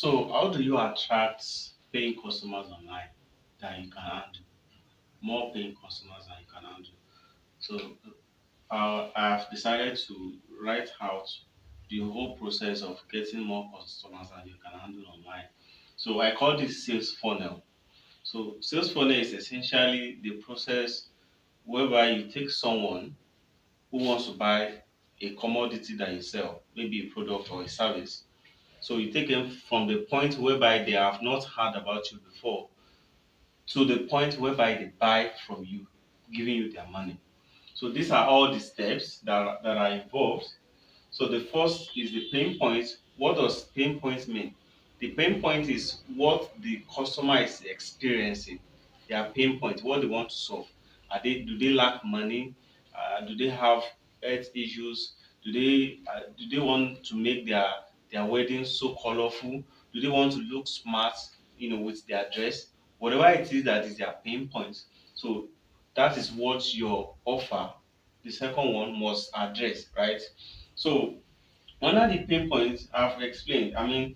So, how do you attract paying customers online that you can handle? More paying customers than you can handle. So, I've decided to write out the whole process of getting more customers than you can handle online. So, I call this sales funnel. So, sales funnel is essentially the process whereby you take someone who wants to buy a commodity that you sell, maybe a product or a service. So you take them from the point whereby they have not heard about you before to the point whereby they buy from you, giving you their money. So these are all the steps that are involved. So the first is the pain point. What does pain point mean? The pain point is what the customer is experiencing. Their pain point, what they want to solve. Do they lack money? Do they have health issues? Do they want to make their wedding so colorful? Do they want to look smart, with their dress? Whatever it is that is their pain point. So that is what your offer, the second one, must address, right? So under the pain points I've explained, I mean,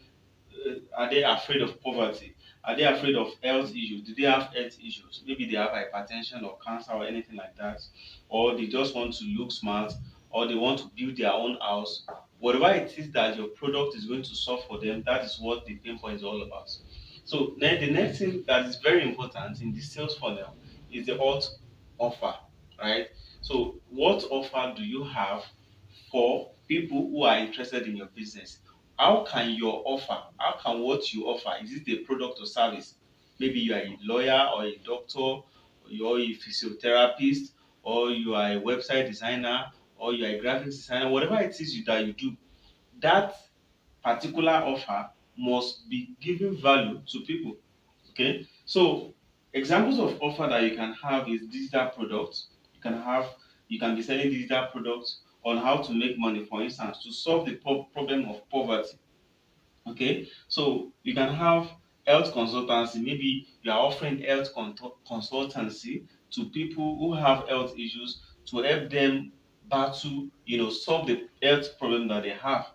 are they afraid of poverty? Are they afraid of health issues? Do they have health issues? Maybe they have hypertension or cancer or anything like that, or they just want to look smart, or they want to build their own house. Whatever it is that your product is going to solve for them, that is what the pain point is all about. So then the next thing that is very important in the sales funnel is the hot offer, right? So what offer do you have for people who are interested in your business? How can your offer, how can what you offer, is it a product or service? Maybe you are a lawyer or a doctor, or you're a physiotherapist, or you are a website designer, or you are a graphic designer, whatever it is that you do, that particular offer must be giving value to people. Okay, so examples of offer that you can have is digital products. You can be selling digital products on how to make money, for instance, to solve the problem of poverty. Okay, so you can have health consultancy. Maybe you are offering health consultancy to people who have health issues to help them battle, solve the health problem that they have.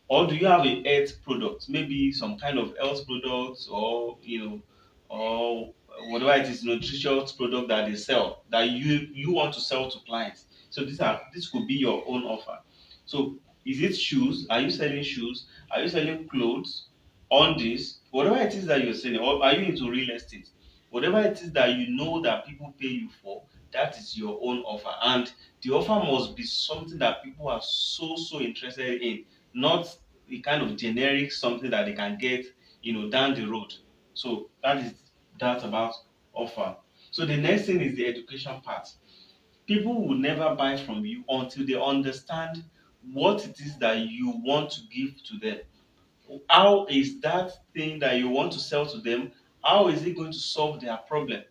Or do you have a health product, maybe some kind of health product, or or whatever it is, nutritious product that they sell that you want to sell to clients? So this could be your own offer. So is it shoes? Are you selling shoes? Are you selling clothes? On this, whatever it is that you're selling, or are you into real estate? Whatever it is that you know that people pay you for, that is your own offer. And the offer must be something that people are so interested in, not a kind of generic something that they can get, down the road. So that is that about offer. So the next thing is the education part. People will never buy from you until they understand what it is that you want to give to them. How is that thing that you want to sell to them, how is it going to solve their problem?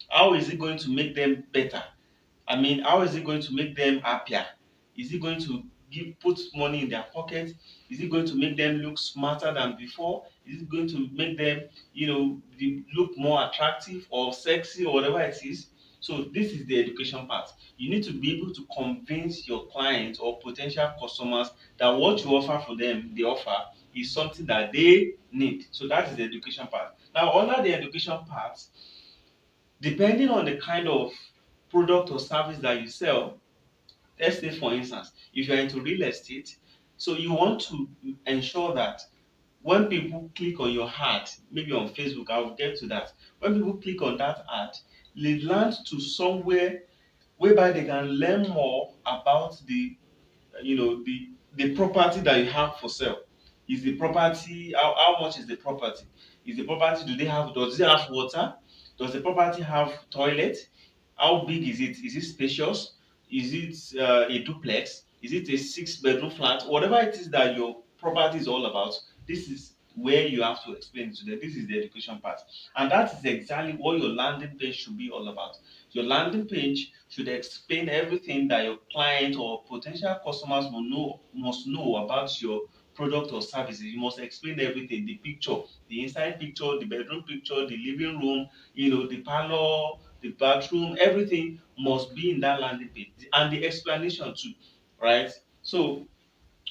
How is it going to make them better? I mean, how is it going to make them happier? Is it going to put money in their pocket? Is it going to make them look smarter than before? Is it going to make them, look more attractive or sexy or whatever it is? So this is the education part. You need to be able to convince your clients or potential customers that what you offer for them, the offer, is something that they need. So that is the education part. Now, under the education part, depending on the kind of product or service that you sell, let's say for instance, if you're into real estate, so you want to ensure that when people click on your ad, maybe on Facebook, I'll get to that. When people click on that ad, they land to somewhere whereby they can learn more about the property that you have for sale. Is the property, how much is the property? Is the property, does it have water? Does the property have toilet? How big is it? Is it spacious? Is it a duplex? Is it a six-bedroom flat? Whatever it is that your property is all about, this is where you have to explain to them. This is the education part. And that is exactly what your landing page should be all about. Your landing page should explain everything that your client or potential customers must know about your product or services. You must explain everything, the picture, the inside picture, the bedroom picture, the living room, the parlor, the bathroom, everything must be in that landing page, and the explanation too, right? So,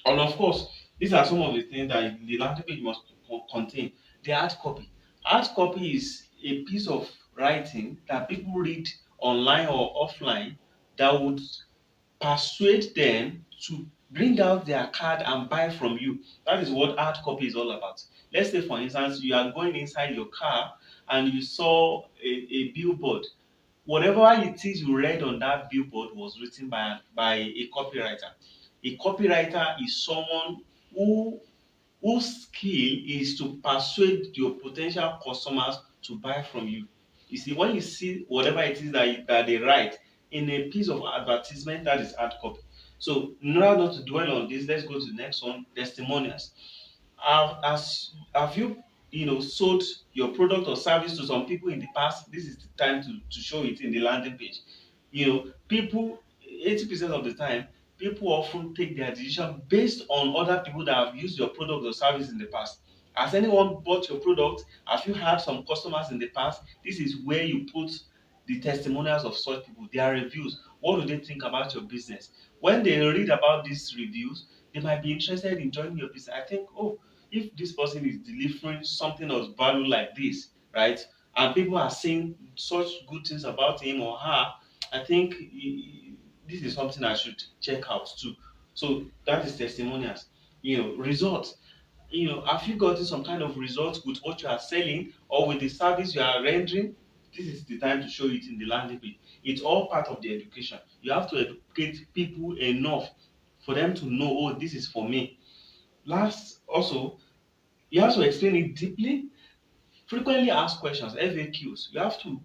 and of course, these are some of the things that the landing page contain? The hard copy. Hard copy is a piece of writing that people read online or offline that would persuade them to bring out their card and buy from you. That is what hard copy is all about. Let's say, for instance, you are going inside your car and you saw a billboard. Whatever it is you read on that billboard was written by a copywriter. A copywriter is someone who whose skill is to persuade your potential customers to buy from you. You see, when you see whatever it is that they write in a piece of advertisement, that is hard copy. So, in order not to dwell on this, let's go to the next one: testimonials. Have you, sold your product or service to some people in the past? This is the time to show it in the landing page. People, 80% of the time, people often take their decision based on other people that have used your product or service in the past. Has anyone bought your product? Have you had some customers in the past? This is where you put the testimonials of such people, their reviews. What do they think about your business? When they read about these reviews, they might be interested in joining your business. I think, oh, if this person is delivering something of value like this, right, and people are saying such good things about him or her, I think this is something I should check out too. So that is testimonials. Results. Have you gotten some kind of results with what you are selling or with the service you are rendering? This is the time to show it in the landing page. It's all part of the education. You have to educate people enough for them to know, oh, this is for me. Last, also, you have to explain it deeply. Frequently asked questions, FAQs. You have to,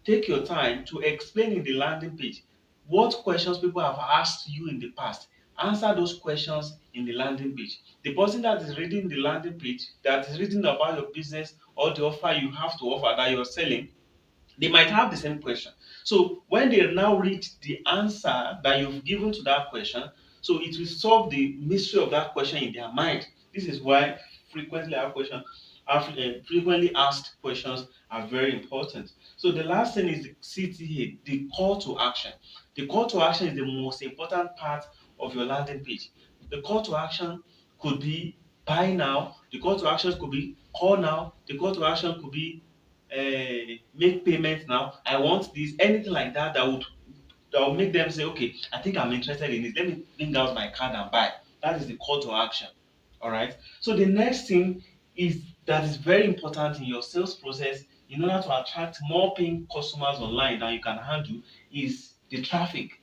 take your time to explain in the landing page what questions people have asked you in the past. Answer those questions in the landing page. The person that is reading the landing page, that is reading about your business or the offer you have to offer that you're selling, they might have the same question. So when they now read the answer that you've given to that question, so it will solve the mystery of that question in their mind. This is why frequently asked questions are very important. So the last thing is the CTA, the call to action. The call to action is the most important part of your landing page. The call to action could be buy now. The call to action could be call now. The call to action could be make payment now. I want this, anything like that that would make them say, okay, I think I'm interested in this. Let me bring out my card and buy. That is the call to action. All right. So the next thing is that is very important in your sales process in order to attract more paying customers online than you can handle is the traffic.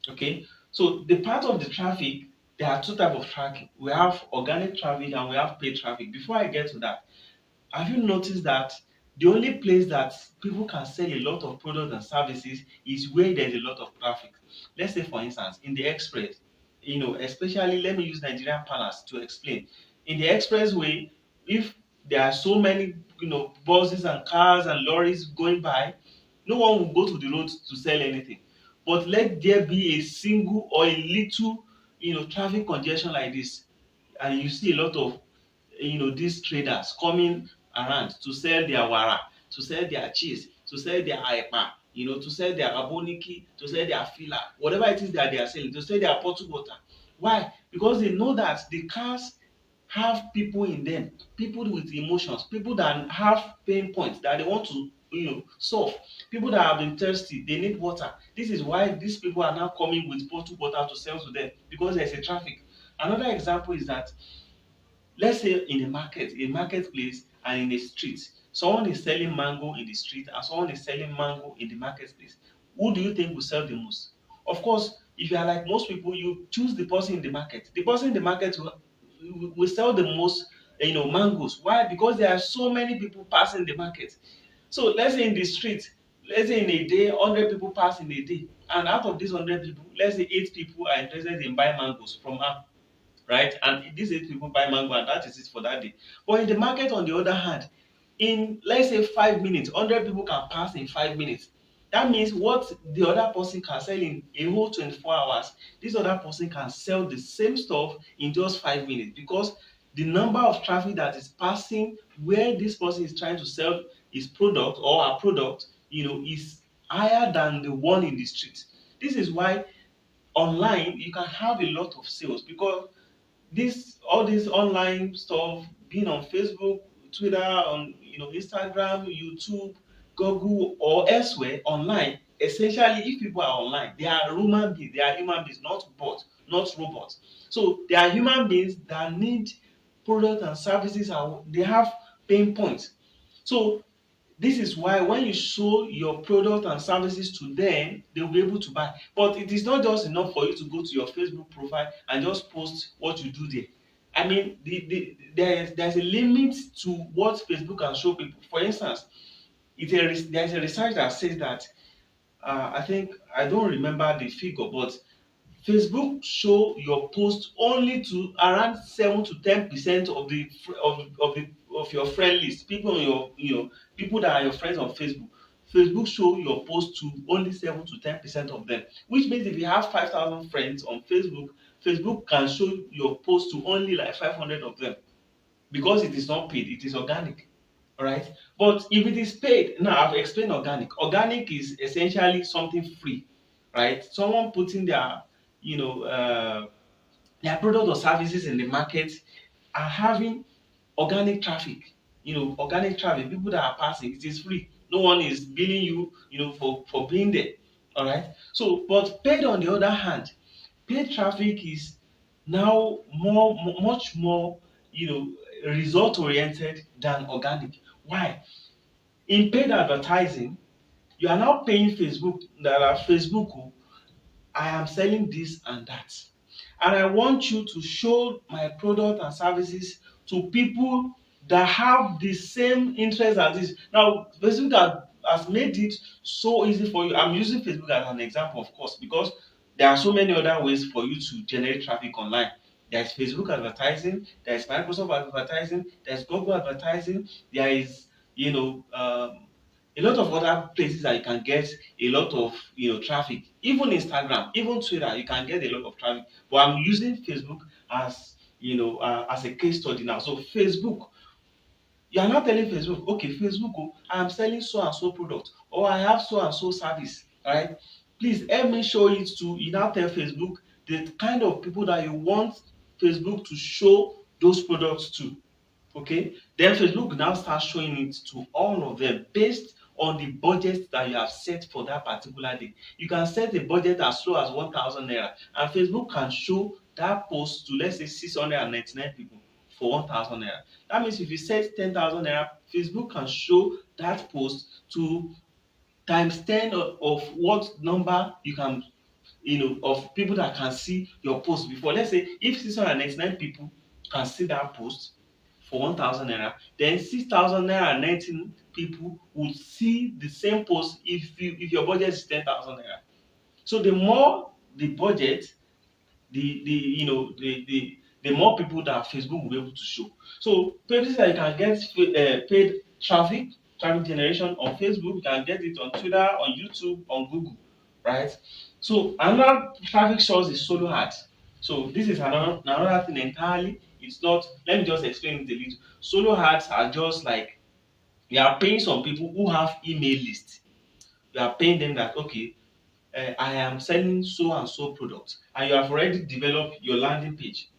Okay. So the part of the traffic, there are two types of traffic. We have organic traffic and we have paid traffic. Before I get to that, have you noticed that the only place that people can sell a lot of products and services is where there's a lot of traffic? Let's say, for instance, in the express, especially let me use Nigerian Palace to explain. In the expressway, if there are so many, buses and cars and lorries going by, no one will go to the road to sell anything. But let there be a single or a little, traffic congestion like this, and you see a lot of these traders coming around to sell their wara, to sell their cheese, to sell their epa, to sell their aboniki, to sell their fila, whatever it is that they are selling, to sell their bottled water. Why? Because they know that the cars have people in them, people with emotions, people that have pain points that they want to solve, people that have been thirsty, they need water. This is why these people are now coming with bottled water to sell to them, because there's a traffic. Another example is that, let's say in a marketplace and in a street, someone is selling mango in the street and someone is selling mango in the marketplace. Who do you think will sell the most? Of course, if you are like most people, you choose the person in the market. The person in the market will sell the most, mangoes. Why? Because there are so many people passing the market. So let's say in the street, let's say in a day, 100 people pass in a day, and out of these 100 people, let's say 8 people are interested in buying mangoes from her, right? And these 8 people buy mango and that is it for that day. But in the market, on the other hand, in let's say 5 minutes, 100 people can pass in 5 minutes. That means what the other person can sell in a whole 24 hours, this other person can sell the same stuff in just 5 minutes, because the number of traffic that is passing where this person is trying to sell his product or her product, is higher than the one in the street. This is why online you can have a lot of sales, because this all this online stuff, being on Facebook, Twitter, on Instagram, YouTube, Google, or elsewhere online, essentially if people are online, they are human beings, not bots, not robots. So they are human beings that need products and services, and they have pain points. So this is why when you show your product and services to them, they will be able to buy. But it is not just enough for you to go to your Facebook profile and just post what you do there. I mean, there's a limit to what Facebook can show people. For instance, there's a research that says that I think I don't remember the figure, but Facebook show your post only to around 7 to 10% of your friend list. People on your people that are your friends on Facebook. Facebook show your post to only 7 to 10% of them, which means if you have 5,000 friends on Facebook, Facebook can show your post to only like 500 of them because it is not paid, it is organic. Alright, but if it is paid, now I've explained organic. Organic is essentially something free, right? Someone putting you know uh, their product or services in the market are having organic traffic. Organic traffic, people that are passing, it is free. No one is billing you, for being there. Alright, so but paid on the other hand, paid traffic is now much more, result oriented than organic. Why? In paid advertising, you are now paying Facebook that Facebook I am selling this and that. And I want you to show my product and services to people that have the same interest as this. Now, Facebook has made it so easy for you. I'm using Facebook as an example, of course, because there are so many other ways for you to generate traffic online. There's Facebook advertising, there's Microsoft advertising, there's Google advertising, there is, a lot of other places that you can get a lot of traffic. Even Instagram, even Twitter, you can get a lot of traffic. But I'm using Facebook as as a case study now. So Facebook, you are not telling Facebook, okay, Facebook, oh, I am selling so and so product, or I have so and so service, right? Please help me show it to. You now tell Facebook the kind of people that you want Facebook to show those products to. Okay, then Facebook now start showing it to all of them based on the budget that you have set for that particular day. You can set a budget as low as 1,000 naira, and Facebook can show that post to, let's say, 699 people for 1,000 naira. That means if you set 10,000 naira, Facebook can show that post to times 10 of what number you can, of people that can see your post before. Let's say if 699 people can see that post for 1,000 naira, then 6,000 naira and 19 people would see the same post if your budget is 10,000 naira. So the more the budget, the the more people that Facebook will be able to show. So places that you can get paid traffic generation on Facebook, you can get it on Twitter, on YouTube, on Google, right? So another traffic source is solo ads. So this is another thing entirely. It's not. Let me just explain it a little. Solo ads are just like you are paying some people who have email lists. You are paying them that, okay, I am selling so and so product, and you have already developed your landing page,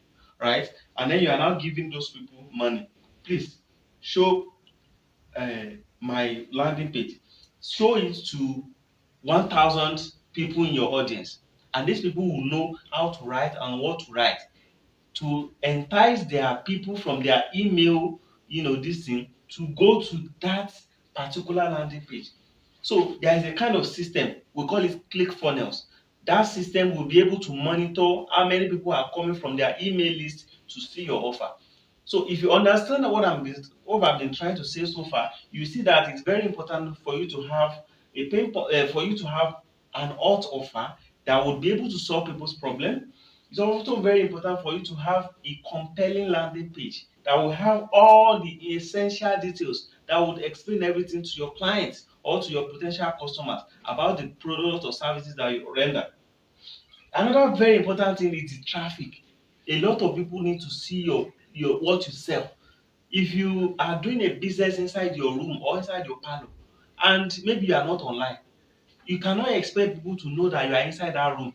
right? And then you are now giving those people money. Please show uh, my landing page. Show it to 1,000 people in your audience, and these people will know how to write and what to write to entice their people from their email, this thing, to go to that particular landing page. So there is a kind of system, we call it click funnels. That system will be able to monitor how many people are coming from their email list to see your offer. So if you understand what I've been trying to say so far, you see that it's very important for you to have for you to have an hot offer that would be able to solve people's problem. It's also very important for you to have a compelling landing page that will have all the essential details that would explain everything to your clients or to your potential customers about the product or services that you render. Another very important thing is the traffic. A lot of people need to see your what you sell. If you are doing a business inside your room or inside your parlour, and maybe you are not online, you cannot expect people to know that you are inside that room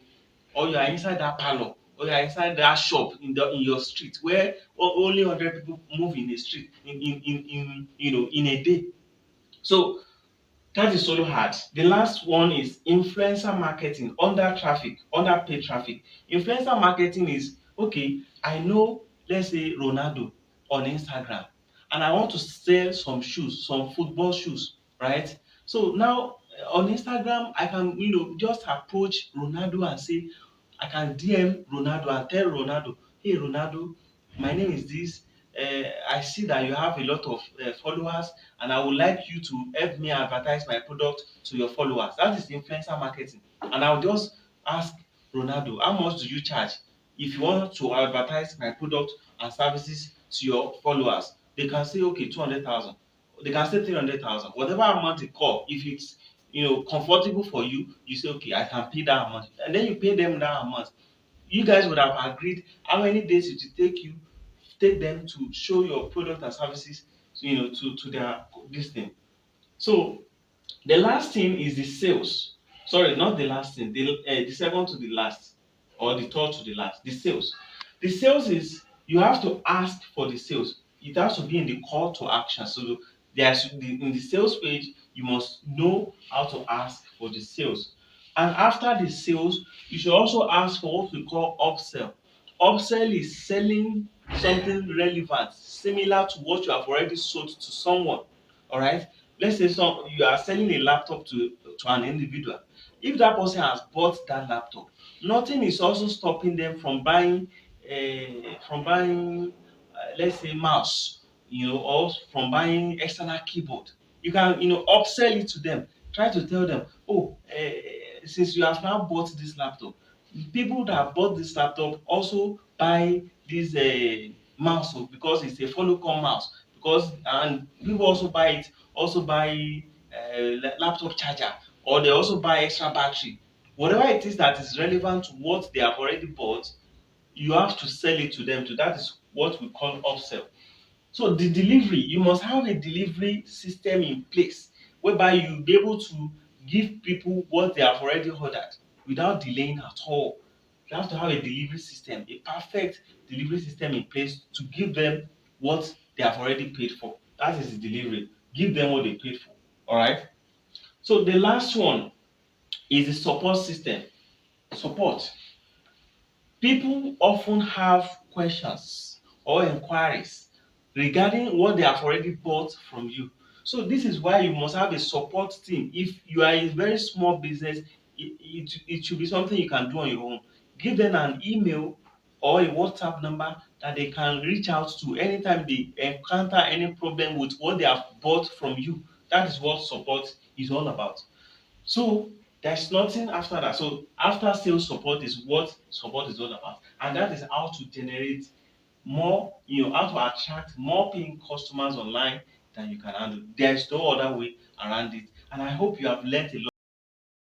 or you are inside that parlour or you're inside that shop in your street where only 100 people move in a street in in a day. So that is solo ads. The last one is influencer marketing under traffic, under paid traffic. Influencer marketing is okay, I know, let's say Ronaldo on Instagram, and I want to sell some shoes, some football shoes, right? So now on Instagram, I can, just approach Ronaldo and say, I can DM Ronaldo and tell Ronaldo, hey Ronaldo, my name is this. I see that you have a lot of followers, and I would like you to help me advertise my product to your followers. That is influencer marketing. And I'll just ask Ronaldo, how much do you charge if you want to advertise my product and services to your followers? They can say, okay, 200,000. They can say 300,000. Whatever amount they call, if it's comfortable for you, you say, okay, I can pay that amount. And then you pay them that amount. You guys would have agreed how many days it will take them to show your product and services, to their this thing. So the last thing is the sales. Sorry, not the last thing. The second to the last, or the third to the last. The sales. The sales is you have to ask for the sales. It has to be in the call to action. So in the sales page, you must know how to ask for the sales. And after the sales, you should also ask for what we call upsell. Upsell is selling something relevant, similar to what you have already sold to someone. All right. Let's say you are selling a laptop to an individual. If that person has bought that laptop, nothing is also stopping them from buying let's say mouse, or from buying external keyboard. You can upsell it to them. Try to tell them, oh, since you have now bought this laptop, people that bought this laptop also buy this mouse, because it's a follow come mouse, because and people also buy laptop charger, or they also buy extra battery. Whatever it is that is relevant to what they have already bought, you have to sell it to them. That is what we call upsell. So the delivery, you must have a delivery system in place whereby you'll be able to give people what they have already ordered without delaying at all. You have to have a delivery system, a perfect delivery system in place to give them what they have already paid for. That is the delivery. Give them what they paid for. All right. So the last one is the support system. Support. People often have questions or inquiries regarding what they have already bought from you. So this is why you must have a support team. If you are a very small business, it should be something you can do on your own. Give them an email or a WhatsApp number that they can reach out to anytime they encounter any problem with what they have bought from you. That is what support is all about. So there's nothing after that. So after sales support is what support is all about. And that is how to generate more, how to attract more paying customers online than you can handle. There's no other way around it. And I hope you have learned a lot.